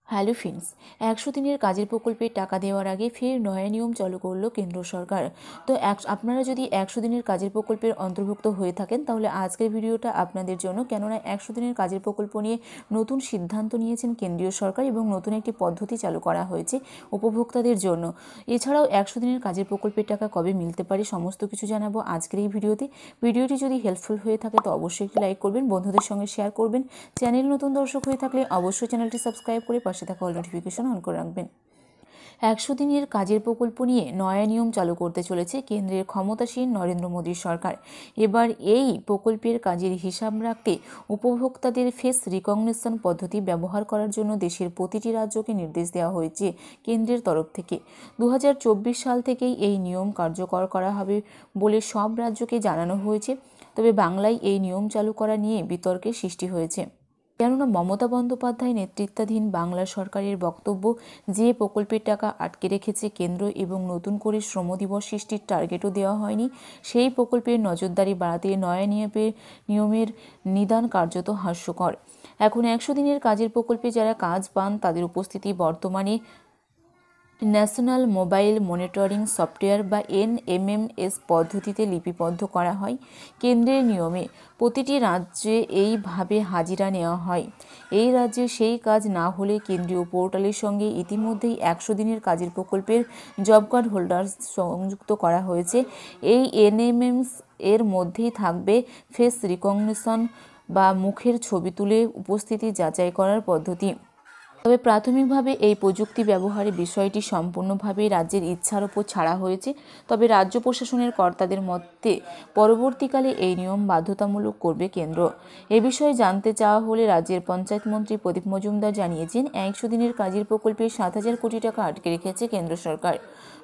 Hello friends, 100 দিনের কাজের প্রকল্পে টাকা দেওয়ার আগে ফের নয়া নিয়ম চালু করলো কেন্দ্র সরকার। তো আপনারা যদি 100 দিনের কাজের প্রকল্পের অন্তর্ভুক্ত হয়ে থাকেন তাহলে আজকের ভিডিওটা আপনাদের জন্য, কেননা 100 দিনের কাজের প্রকল্প নিয়ে নতুন সিদ্ধান্ত নিয়েছেন কেন্দ্রীয় সরকার এবং নতুন একটি পদ্ধতি চালু করা হয়েছে উপভোক্তাদের জন্য। এছাড়াও 100 দিনের কাজের প্রকল্পের টাকা কবে মিলতে পারে সমস্ত কিছু জানাবো আজকের এই ভিডিওতে। ভিডিওটি যদি হেল্পফুল হয়ে থাকে তো অবশ্যই একটি লাইক করবেন, বন্ধুদের সঙ্গে শেয়ার করবেন। চ্যানেল নতুন দর্শক হয়ে থাকলে অবশ্যই চ্যানেলটি সাবস্ক্রাইব করে পাশে থাকা অল নোটিফিকেশন অন করে রাখবেন। 100 দিনের কাজের প্রকল্প নিয়ে নয়া নিয়ম চালু করতে চলেছে কেন্দ্রের ক্ষমতাসীন নরেন্দ্র মোদীর সরকার। এবার এই প্রকল্পের কাজের হিসাব রাখতে উপভোক্তাদের ফেস রিকগনিশন পদ্ধতি ব্যবহার করার জন্য দেশের প্রতিটি রাজ্যকে নির্দেশ দেওয়া হয়েছে কেন্দ্রের তরফ থেকে। 2024 সাল থেকেই এই নিয়ম কার্যকর করা হবে বলে সব রাজ্যকে জানানো হয়েছে। তবে বাংলায় এই নিয়ম চালু করা নিয়ে বিতর্কের সৃষ্টি হয়েছে, কেননা মমতা বন্দ্যোপাধ্যায় নেতৃত্বাধীন বাংলা সরকারের বক্তব্য, যে প্রকল্পের টাকা আটকে রেখেছে কেন্দ্র এবং নতুন করে শ্রম দিবস সৃষ্টির টার্গেটও দেওয়া হয়নি, সেই প্রকল্পের নজরদারি বাড়াতে নয়া নিয়মের নিদান কার্যত হাস্যকর। এখন 100 দিনের কাজের প্রকল্পে যারা কাজ পান তাদের উপস্থিতি বর্তমানে ন্যাশনাল মোবাইল মনিটরিং সফটওয়্যার বা NMMS পদ্ধতিতে লিপিবদ্ধ করা হয়। কেন্দ্রের নিয়মে প্রতিটি রাজ্যে এইভাবে হাজিরা নেওয়া হয়। এই রাজ্যে সেই কাজ না হলে কেন্দ্রীয় পোর্টালের সঙ্গে ইতিমধ্যেই 100 দিনের কাজের প্রকল্পের জব কার্ড হোল্ডার সংযুক্ত করা হয়েছে। এই NMMS এর মধ্যেই থাকবে ফেস রিকগনিশন বা মুখের ছবি তুলে উপস্থিতি যাচাই করার পদ্ধতি। তবে প্রাথমিকভাবে এই প্রযুক্তি ব্যবহারের বিষয়টি সম্পূর্ণভাবে রাজ্যের ইচ্ছার ওপর ছাড়া হয়েছে। তবে রাজ্য প্রশাসনের কর্তাদের মতে পরবর্তীকালে এই নিয়ম বাধ্যতামূলক করবে কেন্দ্র। এ বিষয়ে জানতে চাওয়া হলে রাজ্যের পঞ্চায়েত মন্ত্রী প্রদীপ মজুমদার জানিয়েছেন, 100 দিনের কাজের প্রকল্পে 7,000 কোটি টাকা আটকে রেখেছে কেন্দ্র সরকার।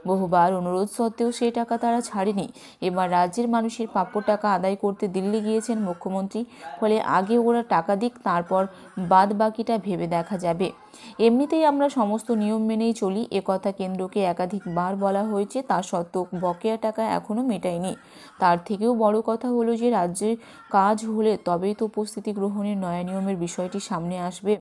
বহুবার অনুরোধ সত্ত্বেও সেই টাকা তারা ছাড়েনি। এবার রাজ্যের মানুষের প্রাপ্য টাকা আদায় করতে দিল্লি গিয়েছেন মুখ্যমন্ত্রী। ফলে আগে ওরা টাকা দিক, তারপর বাদ বাকিটা ভেবে দেখা যাবে। এমনিতেই আমরা সমস্ত নিয়ম মেনেই চলি, একথা কেন্দ্রকে একাধিকবার বলা হয়েছে। তা সত্ত্বেও বকেয়া টাকা এখনও মেটায়নি। তার থেকেও বড় কথা হলো যে রাজ্যে কাজ হলে তবেই তো উপস্থিতি গ্রহণের নয়া নিয়মের বিষয়টি সামনে আসবে।